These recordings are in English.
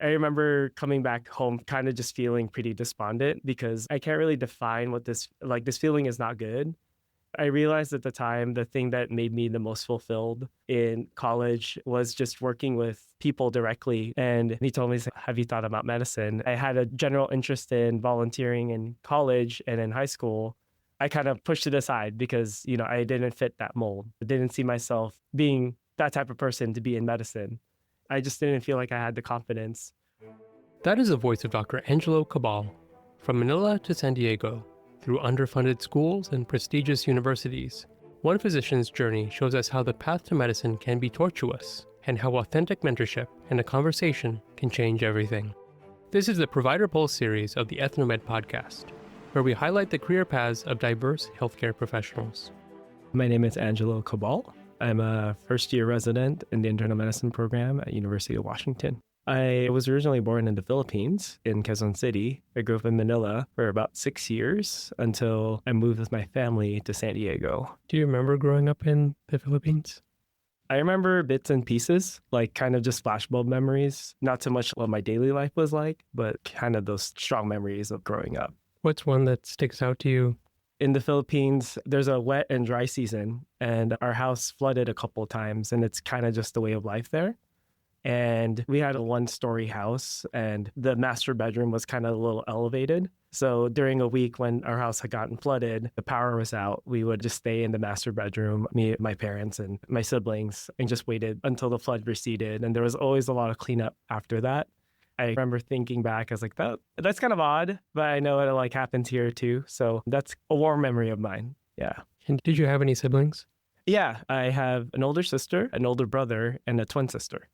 I remember coming back home kind of just feeling pretty despondent because I can't really define what this feeling is not good. I realized at the time the thing that made me the most fulfilled in college was just working with people directly. And he told me, "Have you thought about medicine?" I had a general interest in volunteering in college and in high school. I kind of pushed it aside because, I didn't fit that mold. I didn't see myself being that type of person to be in medicine. I just didn't feel like I had the confidence. That is the voice of Dr. Angelo Cabal. From Manila to San Diego, through underfunded schools and prestigious universities, one physician's journey shows us how the path to medicine can be tortuous and how authentic mentorship and a conversation can change everything. This is the Provider Pulse series of the Ethnomed podcast, where we highlight the career paths of diverse healthcare professionals. My name is Angelo Cabal. I'm a first-year resident in the internal medicine program at University of Washington. I was originally born in the Philippines, in Quezon City. I grew up in Manila for about 6 years until I moved with my family to San Diego. Do you remember growing up in the Philippines? I remember bits and pieces, like kind of just flashbulb memories. Not so much what my daily life was like, but kind of those strong memories of growing up. What's one that sticks out to you? In the Philippines, there's a wet and dry season, and our house flooded a couple of times, and it's kind of just the way of life there. And we had a one-story house, and the master bedroom was kind of a little elevated. So during a week when our house had gotten flooded, the power was out, we would just stay in the master bedroom, me, my parents, and my siblings, and just waited until the flood receded. And there was always a lot of cleanup after that. I remember thinking back, I was like, that's kind of odd, but I know it happens here too. So that's a warm memory of mine. Yeah. And did you have any siblings? Yeah, I have an older sister, an older brother, and a twin sister.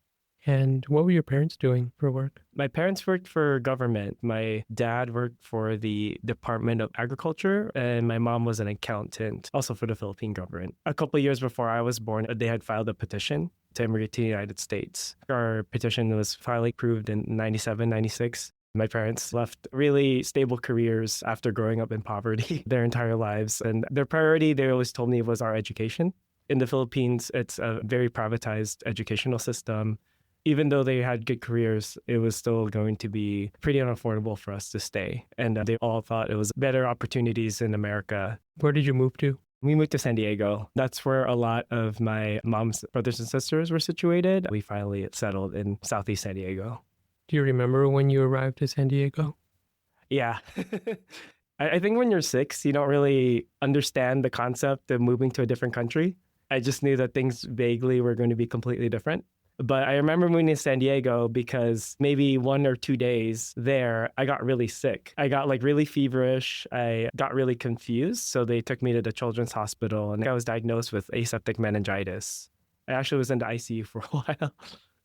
And what were your parents doing for work? My parents worked for government. My dad worked for the Department of Agriculture, and my mom was an accountant, also for the Philippine government. A couple of years before I was born, they had filed a petition to immigrate to the United States. Our petition was finally approved in 97, 96. My parents left really stable careers after growing up in poverty their entire lives. And their priority, they always told me, was our education. In the Philippines, it's a very privatized educational system. Even though they had good careers, it was still going to be pretty unaffordable for us to stay. And they all thought it was better opportunities in America. Where did you move to? We moved to San Diego. That's where a lot of my mom's brothers and sisters were situated. We finally settled in Southeast San Diego. Do you remember when you arrived to San Diego? Yeah. I think when you're 6, you don't really understand the concept of moving to a different country. I just knew that things vaguely were going to be completely different. But I remember moving to San Diego because maybe 1 or 2 days there, I got really sick. I got really feverish. I got really confused. So they took me to the children's hospital and I was diagnosed with aseptic meningitis. I actually was in the ICU for a while.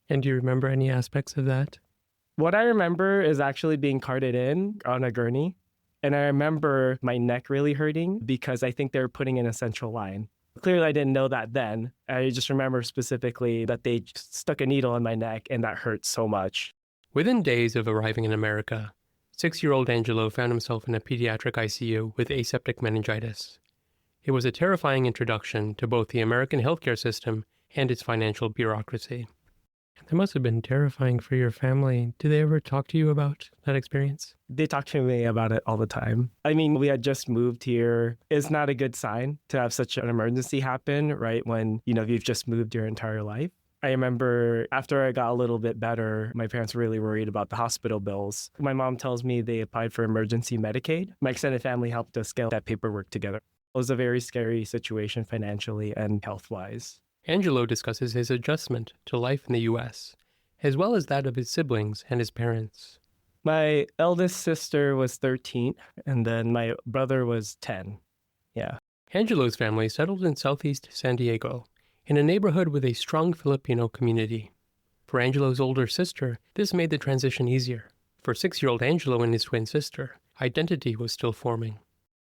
And do you remember any aspects of that? What I remember is actually being carted in on a gurney. And I remember my neck really hurting because I think they were putting in a central line. Clearly, I didn't know that then. I just remember specifically that they stuck a needle in my neck and that hurt so much. Within days of arriving in America, 6-year-old Angelo found himself in a pediatric ICU with aseptic meningitis. It was a terrifying introduction to both the American healthcare system and its financial bureaucracy. That must have been terrifying for your family. Did they ever talk to you about that experience? They talk to me about it all the time. I mean, we had just moved here. It's not a good sign to have such an emergency happen, right? When, you've just moved your entire life. I remember after I got a little bit better, my parents were really worried about the hospital bills. My mom tells me they applied for emergency Medicaid. My extended family helped us get that paperwork together. It was a very scary situation financially and health-wise. Angelo discusses his adjustment to life in the U.S., as well as that of his siblings and his parents. My eldest sister was 13, and then my brother was 10. Yeah. Angelo's family settled in southeast San Diego, in a neighborhood with a strong Filipino community. For Angelo's older sister, this made the transition easier. For 6-year-old Angelo and his twin sister, identity was still forming.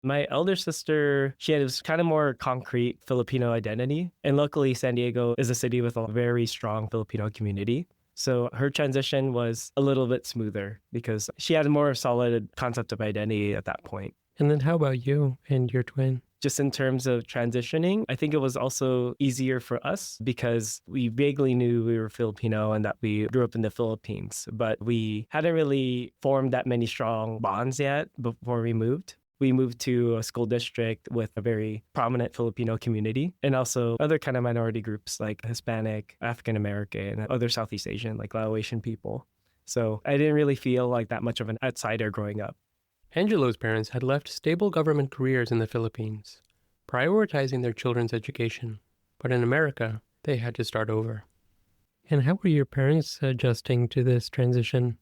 My elder sister, she had this kind of more concrete Filipino identity. And luckily, San Diego is a city with a very strong Filipino community. So her transition was a little bit smoother because she had a more solid concept of identity at that point. And then how about you and your twin? Just in terms of transitioning, I think it was also easier for us because we vaguely knew we were Filipino and that we grew up in the Philippines, but we hadn't really formed that many strong bonds yet before we moved. We moved to a school district with a very prominent Filipino community and also other kind of minority groups like Hispanic, African American, and other Southeast Asian, like Laotian people. So I didn't really feel like that much of an outsider growing up. Angelo's parents had left stable government careers in the Philippines, prioritizing their children's education. But in America, they had to start over. And how were your parents adjusting to this transition?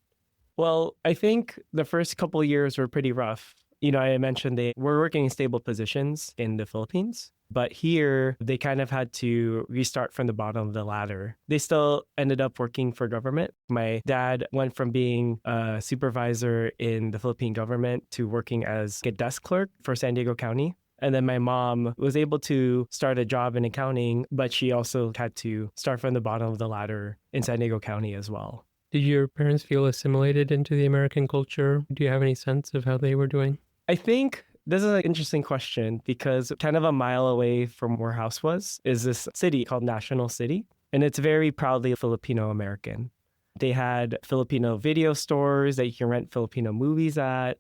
Well, I think the first couple of years were pretty rough. I mentioned they were working in stable positions in the Philippines, but here they kind of had to restart from the bottom of the ladder. They still ended up working for government. My dad went from being a supervisor in the Philippine government to working as a desk clerk for San Diego County. And then my mom was able to start a job in accounting, but she also had to start from the bottom of the ladder in San Diego County as well. Did your parents feel assimilated into the American culture? Do you have any sense of how they were doing? I think this is an interesting question because kind of a mile away from where house was is this city called National City, and it's very proudly Filipino American. They had Filipino video stores that you can rent Filipino movies at.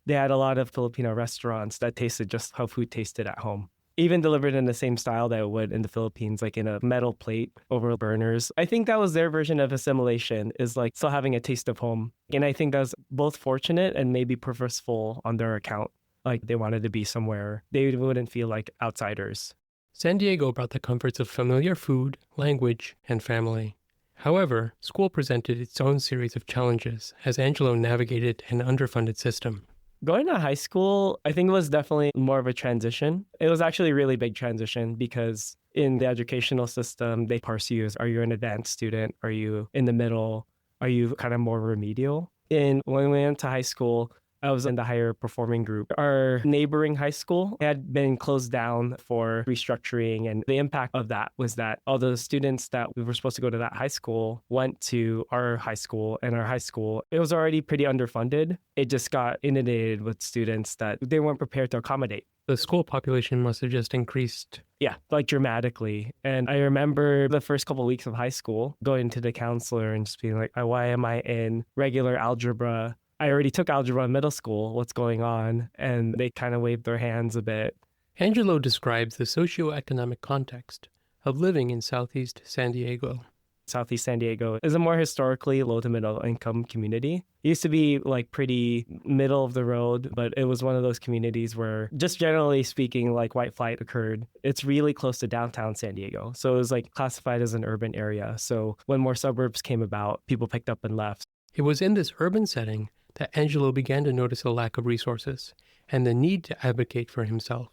They had a lot of Filipino restaurants that tasted just how food tasted at home. Even delivered in the same style that it would in the Philippines, like in a metal plate over burners. I think that was their version of assimilation, is like still having a taste of home. And I think that was both fortunate and maybe purposeful on their account. Like they wanted to be somewhere they wouldn't feel like outsiders. San Diego brought the comforts of familiar food, language, and family. However, school presented its own series of challenges as Angelo navigated an underfunded system. Going to high school, I think it was definitely more of a transition. It was actually a really big transition because in the educational system, they parse you as, are you an advanced student? Are you in the middle? Are you kind of more remedial? And when we went to high school, I was in the higher performing group. Our neighboring high school had been closed down for restructuring. And the impact of that was that all the students that we were supposed to go to that high school went to our high school. And our high school, it was already pretty underfunded. It just got inundated with students that they weren't prepared to accommodate. The school population must have just increased. Yeah, like dramatically. And I remember the first couple of weeks of high school going to the counselor and just being like, why am I in regular algebra? I already took algebra in middle school. What's going on? And they kind of waved their hands a bit. Angelo describes the socioeconomic context of living in Southeast San Diego. Southeast San Diego is a more historically low to middle income community. It used to be like pretty middle of the road, but it was one of those communities where just generally speaking, like white flight occurred. It's really close to downtown San Diego. So it was like classified as an urban area. So when more suburbs came about, people picked up and left. It was in this urban setting that Angelo began to notice a lack of resources and the need to advocate for himself.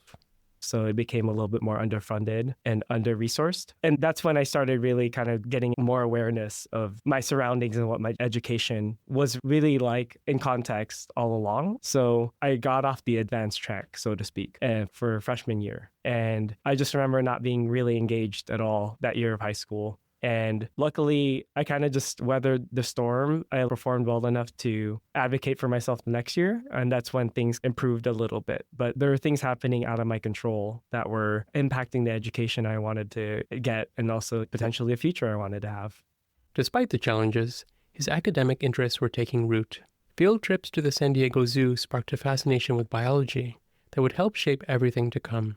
So it became a little bit more underfunded and under-resourced. And that's when I started really kind of getting more awareness of my surroundings and what my education was really like in context all along. So I got off the advanced track, so to speak, for freshman year. And I just remember not being really engaged at all that year of high school. And luckily, I kind of just weathered the storm. I performed well enough to advocate for myself the next year. And that's when things improved a little bit. But there were things happening out of my control that were impacting the education I wanted to get and also potentially a future I wanted to have. Despite the challenges, his academic interests were taking root. Field trips to the San Diego Zoo sparked a fascination with biology that would help shape everything to come.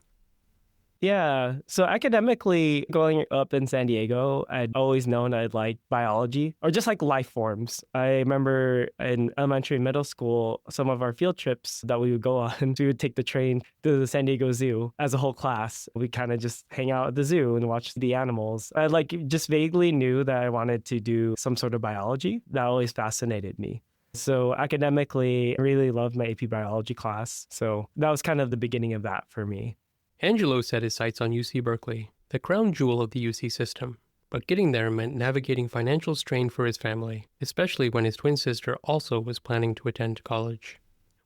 Yeah. So academically, growing up in San Diego, I'd always known I'd like biology or just like life forms. I remember in elementary and middle school, some of our field trips that we would go on, we would take the train to the San Diego Zoo as a whole class. We kind of just hang out at the zoo and watch the animals. I just vaguely knew that I wanted to do some sort of biology. That always fascinated me. So academically, I really loved my AP biology class. So that was kind of the beginning of that for me. Angelo set his sights on UC Berkeley, the crown jewel of the UC system. But getting there meant navigating financial strain for his family, especially when his twin sister also was planning to attend college.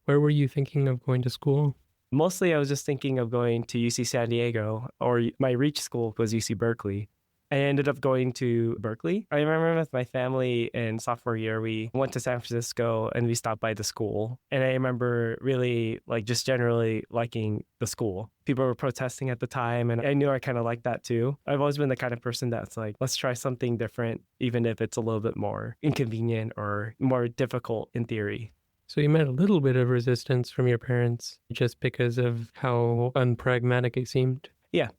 Where were you thinking of going to school? Mostly I was just thinking of going to UC San Diego, or my reach school was UC Berkeley. I ended up going to Berkeley. I remember with my family in sophomore year, we went to San Francisco and we stopped by the school. And I remember really like just generally liking the school. People were protesting at the time, and I knew I kind of liked that too. I've always been the kind of person that's like, let's try something different, even if it's a little bit more inconvenient or more difficult in theory. So you met a little bit of resistance from your parents just because of how unpragmatic it seemed? Yeah.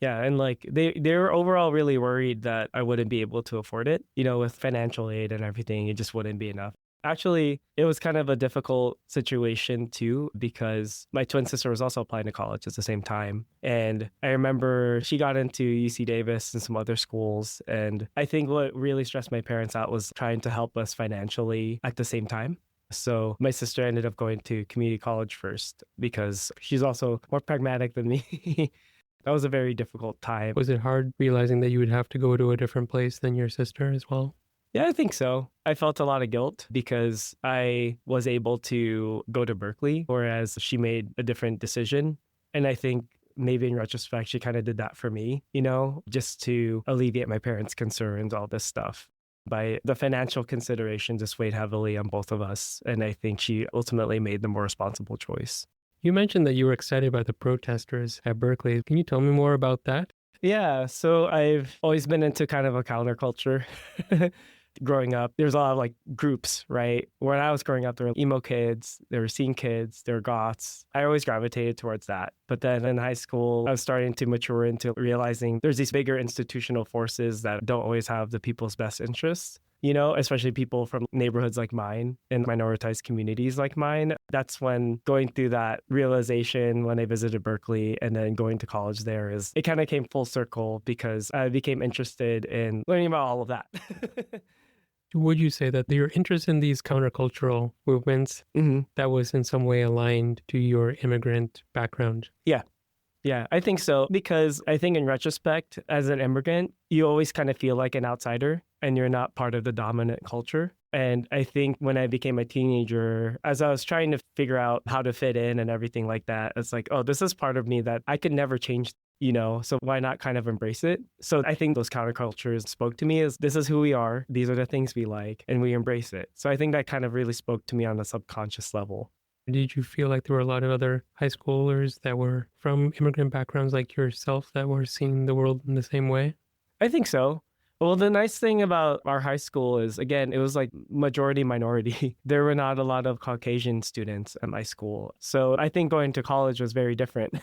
Yeah, and like they were overall really worried that I wouldn't be able to afford it. With financial aid and everything, it just wouldn't be enough. Actually, it was kind of a difficult situation too, because my twin sister was also applying to college at the same time. And I remember she got into UC Davis and some other schools. And I think what really stressed my parents out was trying to help us financially at the same time. So my sister ended up going to community college first because she's also more pragmatic than me. That was a very difficult time. Was it hard realizing that you would have to go to a different place than your sister as well? Yeah, I think so. I felt a lot of guilt because I was able to go to Berkeley, whereas she made a different decision. And I think maybe in retrospect, she kind of did that for me, just to alleviate my parents' concerns, all this stuff. By the financial consideration just weighed heavily on both of us. And I think she ultimately made the more responsible choice. You mentioned that you were excited by the protesters at Berkeley. Can you tell me more about that? Yeah, so I've always been into kind of a counterculture. Growing up, there's a lot of like groups, right? When I was growing up, there were emo kids, there were scene kids, there were goths. I always gravitated towards that. But then in high school, I was starting to mature into realizing there's these bigger institutional forces that don't always have the people's best interests. Especially people from neighborhoods like mine and minoritized communities like mine. That's when going through that realization when I visited Berkeley and then going to college there it kind of came full circle because I became interested in learning about all of that. Would you say that your interest in these countercultural movements, that was in some way aligned to your immigrant background? Yeah, I think so. Because I think in retrospect, as an immigrant, you always kind of feel like an outsider and you're not part of the dominant culture. And I think when I became a teenager, as I was trying to figure out how to fit in and everything like that, it's like, oh, this is part of me that I could never change, so why not kind of embrace it? So I think those countercultures spoke to me as this is who we are. These are the things we like and we embrace it. So I think that kind of really spoke to me on a subconscious level. Did you feel like there were a lot of other high schoolers that were from immigrant backgrounds like yourself that were seeing the world in the same way? I think so. Well, the nice thing about our high school is, again, it was like majority minority. There were not a lot of Caucasian students at my school. So I think going to college was very different.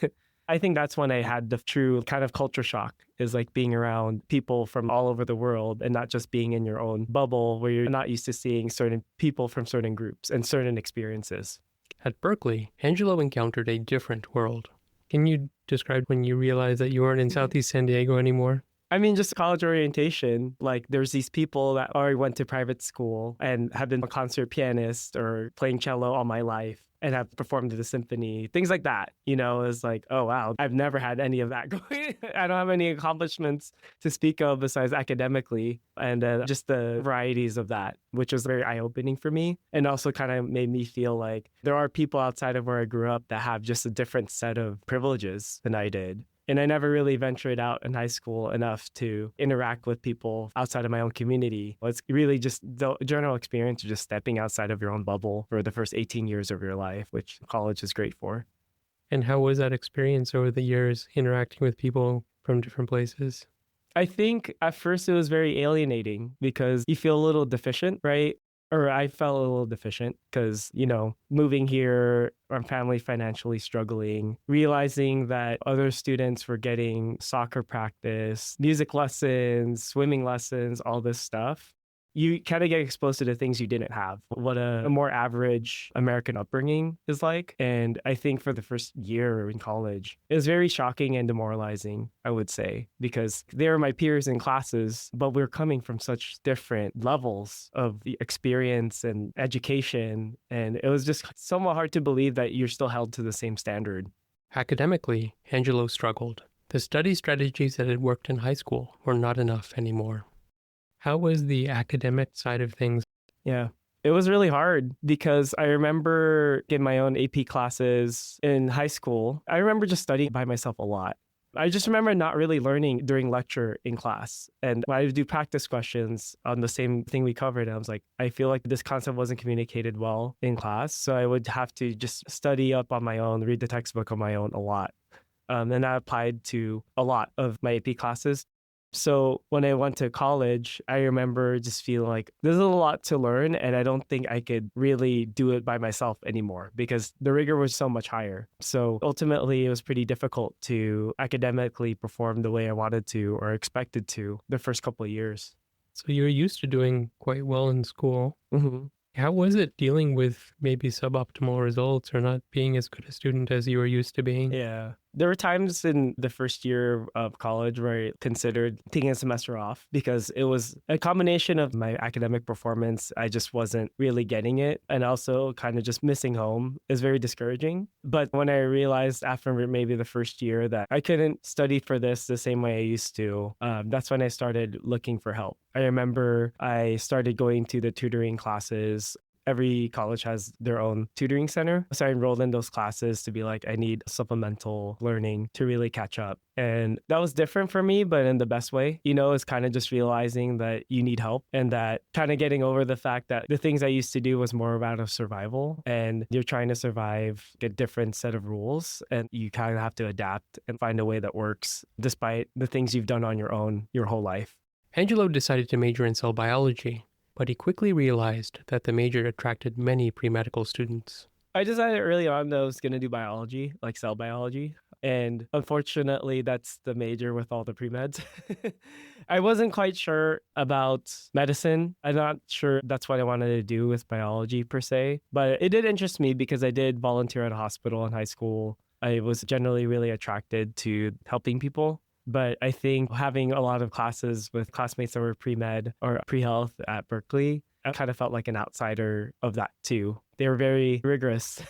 I think that's when I had the true kind of culture shock, is like being around people from all over the world and not just being in your own bubble where you're not used to seeing certain people from certain groups and certain experiences. At Berkeley, Angelo encountered a different world. Can you describe when you realized that you weren't in Southeast San Diego anymore? I mean, just college orientation, like there's these people that already went to private school and have been a concert pianist or playing cello all my life and have performed at the symphony, things like that. It's like, oh, wow, I've never had any of that going. I don't have any accomplishments to speak of besides academically and just the varieties of that, which was very eye-opening for me. And also kind of made me feel like there are people outside of where I grew up that have just a different set of privileges than I did. And I never really ventured out in high school enough to interact with people outside of my own community. It's really just the general experience of just stepping outside of your own bubble for the first 18 years of your life, which college is great for. And how was that experience over the years interacting with people from different places? I think at first it was very alienating because you feel a little deficient, right? Or I felt a little deficient because, moving here, our family financially struggling, realizing that other students were getting soccer practice, music lessons, swimming lessons, all this stuff. You kind of get exposed to the things you didn't have, what a more average American upbringing is like. And I think for the first year in college, it was very shocking and demoralizing, I would say, because they were my peers in classes, but we're coming from such different levels of the experience and education. And it was just somewhat hard to believe that you're still held to the same standard. Academically, Angelo struggled. The study strategies that had worked in high school were not enough anymore. How was the academic side of things? Yeah, it was really hard because I remember in my own AP classes in high school, I remember just studying by myself a lot. I just remember not really learning during lecture in class. And when I would do practice questions on the same thing we covered, I was like, I feel like this concept wasn't communicated well in class. So I would have to just study up on my own, read the textbook on my own a lot. And that applied to a lot of my AP classes. So when I went to college, I remember just feeling like there's a lot to learn, and I don't think I could really do it by myself anymore because the rigor was so much higher. So ultimately, it was pretty difficult to academically perform the way I wanted to or expected to the first couple of years. So you're used to doing quite well in school. Mm-hmm. How was it dealing with maybe suboptimal results or not being as good a student as you were used to being? Yeah. There were times in the first year of college where I considered taking a semester off because it was a combination of my academic performance. I just wasn't really getting it. And also kind of just missing home is very discouraging. But when I realized after maybe the first year that I couldn't study for this the same way I used to, that's when I started looking for help. I remember I started going to the tutoring classes. Every college has their own tutoring center. So I enrolled in those classes to be like, I need supplemental learning to really catch up. And that was different for me, but in the best way. It's kind of just realizing that you need help and that kind of getting over the fact that the things I used to do was more out of survival and you're trying to survive a different set of rules and you kind of have to adapt and find a way that works despite the things you've done on your own your whole life. Angelo decided to major in cell biology, but he quickly realized that the major attracted many pre-medical students. I decided early on that I was going to do biology, like cell biology. And unfortunately, that's the major with all the pre-meds. I wasn't quite sure about medicine. I'm not sure that's what I wanted to do with biology per se. But it did interest me because I did volunteer at a hospital in high school. I was generally really attracted to helping people. But I think having a lot of classes with classmates that were pre-med or pre-health at Berkeley, I kind of felt like an outsider of that too. They were very rigorous.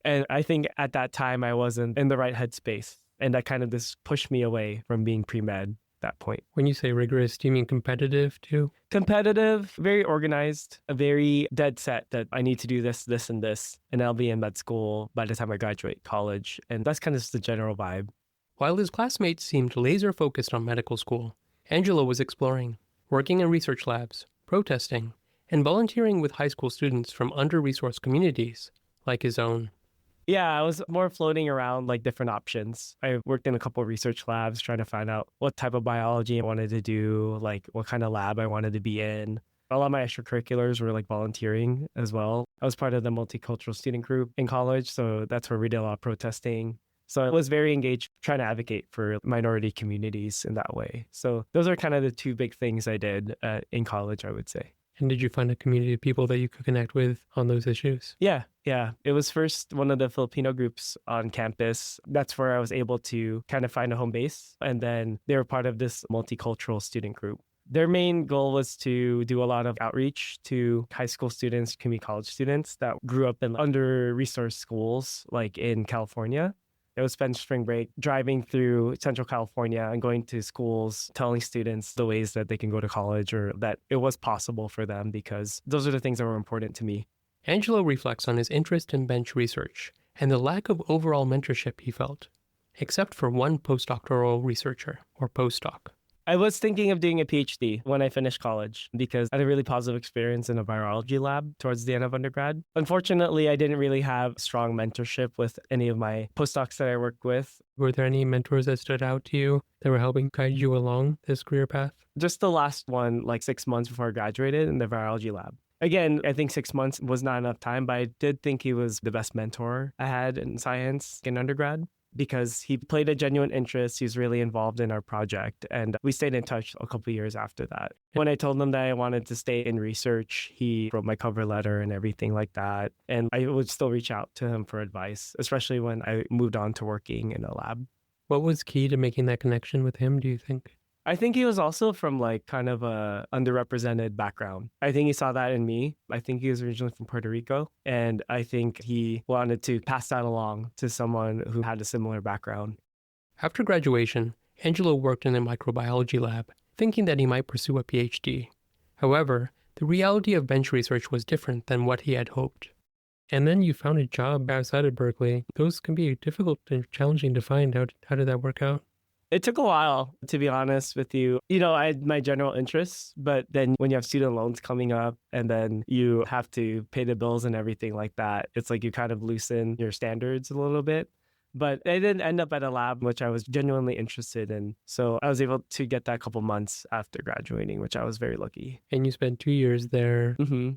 And I think at that time I wasn't in the right headspace. And that kind of just pushed me away from being pre-med at that point. When you say rigorous, do you mean competitive too? Competitive, very organized, a very dead set that I need to do this, this, and this. And I'll be in med school by the time I graduate college. And that's kind of just the general vibe. While his classmates seemed laser-focused on medical school, Angelo was exploring, working in research labs, protesting, and volunteering with high school students from under-resourced communities, like his own. Yeah, I was more floating around like different options. I worked in a couple of research labs trying to find out what type of biology I wanted to do, like what kind of lab I wanted to be in. A lot of my extracurriculars were like volunteering as well. I was part of the multicultural student group in college, so that's where we did a lot of protesting. So I was very engaged trying to advocate for minority communities in that way. So those are kind of the two big things I did in college, I would say. And did you find a community of people that you could connect with on those issues? Yeah. It was first one of the Filipino groups on campus. That's where I was able to kind of find a home base. And then they were part of this multicultural student group. Their main goal was to do a lot of outreach to high school students, community college students that grew up in under-resourced schools, like in California. I would spend spring break driving through Central California and going to schools, telling students the ways that they can go to college or that it was possible for them because those are the things that were important to me. Angelo reflects on his interest in bench research and the lack of overall mentorship he felt, except for one postdoctoral researcher, or postdoc. I was thinking of doing a PhD when I finished college because I had a really positive experience in a virology lab towards the end of undergrad. Unfortunately, I didn't really have strong mentorship with any of my postdocs that I worked with. Were there any mentors that stood out to you that were helping guide you along this career path? Just the last one, like 6 months before I graduated in the virology lab. Again, I think 6 months was not enough time, but I did think he was the best mentor I had in science in undergrad, because he played a genuine interest. He was really involved in our project. And we stayed in touch a couple of years after that. When I told him that I wanted to stay in research, he wrote my cover letter and everything like that. And I would still reach out to him for advice, especially when I moved on to working in a lab. What was key to making that connection with him, do you think? I think he was also from like kind of a underrepresented background. I think he saw that in me. I think he was originally from Puerto Rico. And I think he wanted to pass that along to someone who had a similar background. After graduation, Angelo worked in a microbiology lab, thinking that he might pursue a PhD. However, the reality of bench research was different than what he had hoped. And then you found a job outside of Berkeley. Those can be difficult and challenging to find. How did that work out? It took a while, to be honest with you. I had my general interests, but then when you have student loans coming up and then you have to pay the bills and everything like that, it's like you kind of loosen your standards a little bit. But I didn't end up at a lab, which I was genuinely interested in. So I was able to get that a couple months after graduating, which I was very lucky. And you spent 2 years there. Mm-hmm.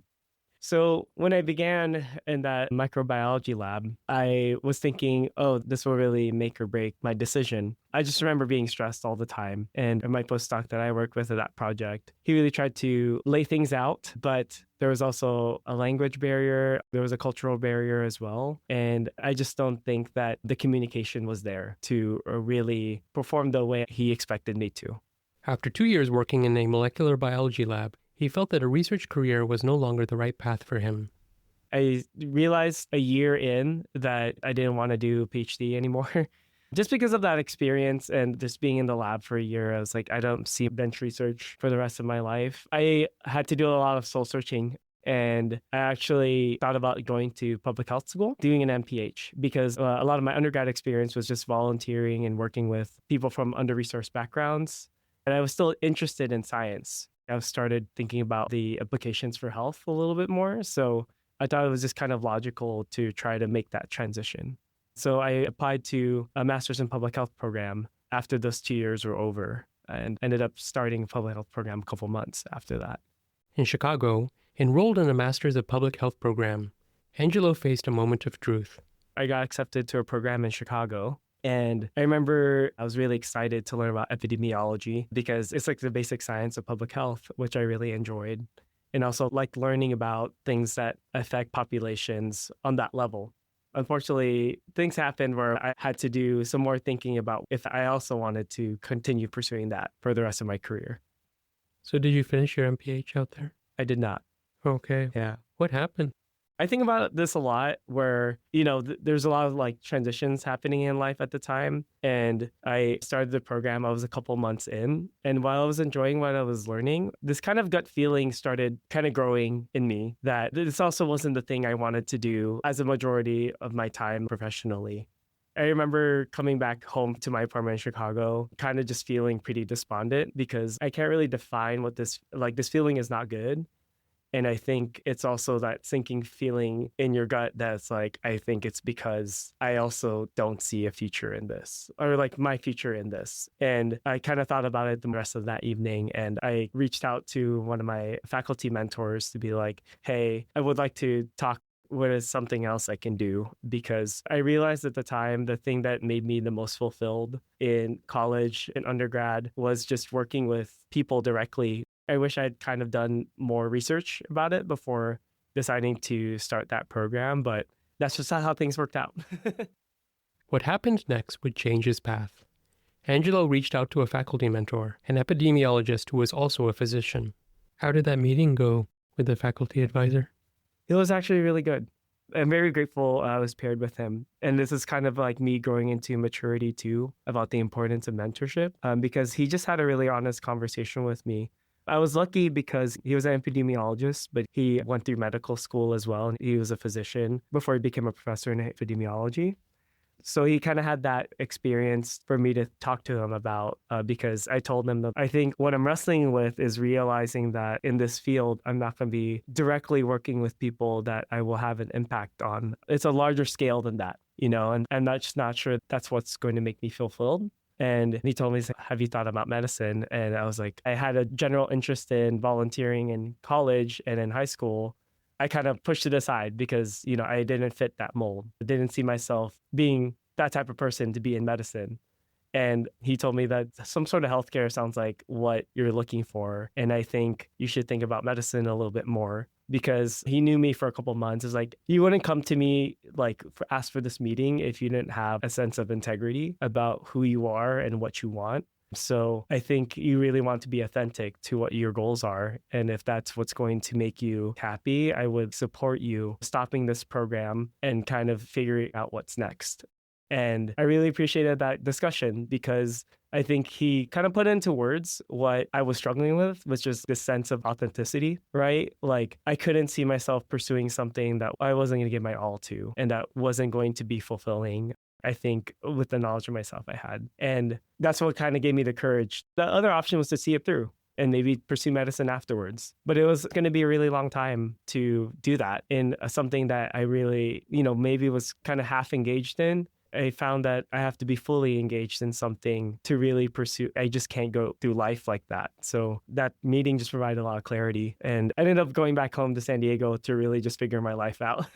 So when I began in that microbiology lab, I was thinking, oh, this will really make or break my decision. I just remember being stressed all the time. And my postdoc that I worked with at that project, he really tried to lay things out, but there was also a language barrier. There was a cultural barrier as well. And I just don't think that the communication was there to really perform the way he expected me to. After 2 years working in a molecular biology lab, he felt that a research career was no longer the right path for him. I realized a year in that I didn't want to do a PhD anymore. Just because of that experience and just being in the lab for a year, I was like, I don't see bench research for the rest of my life. I had to do a lot of soul searching. And I actually thought about going to public health school, doing an MPH, because a lot of my undergrad experience was just volunteering and working with people from under-resourced backgrounds. And I was still interested in science. I started thinking about the implications for health a little bit more. So I thought it was just kind of logical to try to make that transition. So I applied to a master's in public health program after those 2 years were over and ended up starting a public health program a couple months after that. In Chicago, enrolled in a master's of public health program, Angelo faced a moment of truth. I got accepted to a program in Chicago. And I remember I was really excited to learn about epidemiology because it's like the basic science of public health, which I really enjoyed. And also like learning about things that affect populations on that level. Unfortunately, things happened where I had to do some more thinking about if I also wanted to continue pursuing that for the rest of my career. So did you finish your MPH out there? I did not. Okay. Yeah. What happened? I think about this a lot where, there's a lot of like transitions happening in life at the time. And I started the program, I was a couple months in. And while I was enjoying what I was learning, this kind of gut feeling started kind of growing in me that this also wasn't the thing I wanted to do as a majority of my time professionally. I remember coming back home to my apartment in Chicago, kind of just feeling pretty despondent because I can't really define what this feeling is not good. And I think it's also that sinking feeling in your gut that's like, I think it's because I also don't see a future in this or like my future in this. And I kind of thought about it the rest of that evening. And I reached out to one of my faculty mentors to be like, hey, I would like to talk. What is something else I can do? Because I realized at the time, the thing that made me the most fulfilled in college and undergrad was just working with people directly. I wish I'd kind of done more research about it before deciding to start that program, but that's just not how things worked out. What happened next would change his path. Angelo reached out to a faculty mentor, an epidemiologist who was also a physician. How did that meeting go with the faculty advisor? It was actually really good. I'm very grateful I was paired with him. And this is kind of like me growing into maturity too about the importance of mentorship because he just had a really honest conversation with me. I was lucky because he was an epidemiologist, but he went through medical school as well. And he was a physician before he became a professor in epidemiology. So he kind of had that experience for me to talk to him about because I told him that I think what I'm wrestling with is realizing that in this field, I'm not going to be directly working with people that I will have an impact on. It's a larger scale than that, and I'm just not sure that's what's going to make me feel fulfilled. And he told me, have you thought about medicine? And I was like, I had a general interest in volunteering in college and in high school. I kind of pushed it aside because, I didn't fit that mold. I didn't see myself being that type of person to be in medicine. And he told me that some sort of healthcare sounds like what you're looking for. And I think you should think about medicine a little bit more because he knew me for a couple of months. It's like, you wouldn't come to me ask for this meeting if you didn't have a sense of integrity about who you are and what you want. So I think you really want to be authentic to what your goals are. And if that's what's going to make you happy, I would support you stopping this program and kind of figuring out what's next. And I really appreciated that discussion because I think he kind of put into words what I was struggling with, was just this sense of authenticity, right? Like I couldn't see myself pursuing something that I wasn't going to give my all to and that wasn't going to be fulfilling, I think, with the knowledge of myself I had. And that's what kind of gave me the courage. The other option was to see it through and maybe pursue medicine afterwards. But it was going to be a really long time to do that in something that I really, maybe was kind of half engaged in. I found that I have to be fully engaged in something to really pursue. I just can't go through life like that. So that meeting just provided a lot of clarity. And I ended up going back home to San Diego to really just figure my life out.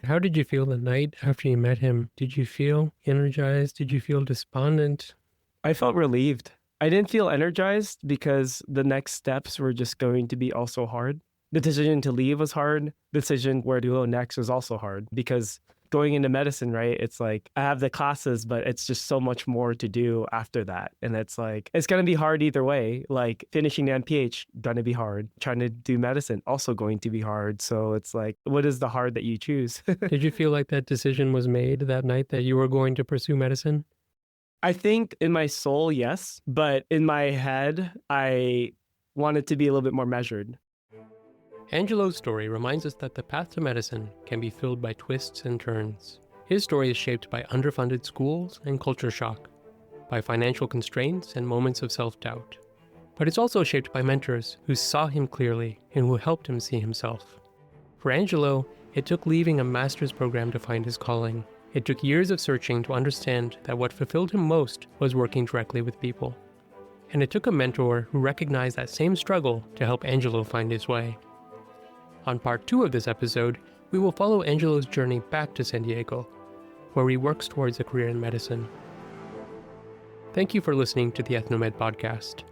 How did you feel the night after you met him? Did you feel energized? Did you feel despondent? I felt relieved. I didn't feel energized because the next steps were just going to be also hard. The decision to leave was hard. The decision where to go next was also hard because going into medicine, right? It's like I have the classes, but it's just so much more to do after that. And it's like, it's going to be hard either way. Like finishing the MPH, going to be hard. Trying to do medicine, also going to be hard. So it's like, what is the hard that you choose? Did you feel like that decision was made that night that you were going to pursue medicine? I think in my soul, yes. But in my head, I wanted to be a little bit more measured. Angelo's story reminds us that the path to medicine can be filled by twists and turns. His story is shaped by underfunded schools and culture shock, by financial constraints and moments of self-doubt. But it's also shaped by mentors who saw him clearly and who helped him see himself. For Angelo, it took leaving a master's program to find his calling. It took years of searching to understand that what fulfilled him most was working directly with people. And it took a mentor who recognized that same struggle to help Angelo find his way. On part 2 of this episode, we will follow Angelo's journey back to San Diego, where he works towards a career in medicine. Thank you for listening to the Ethnomed podcast.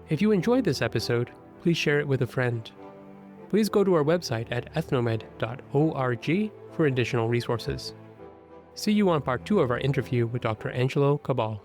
If you enjoyed this episode, please share it with a friend. Please go to our website at ethnomed.org for additional resources. See you on part 2 of our interview with Dr. Angelo Cabal.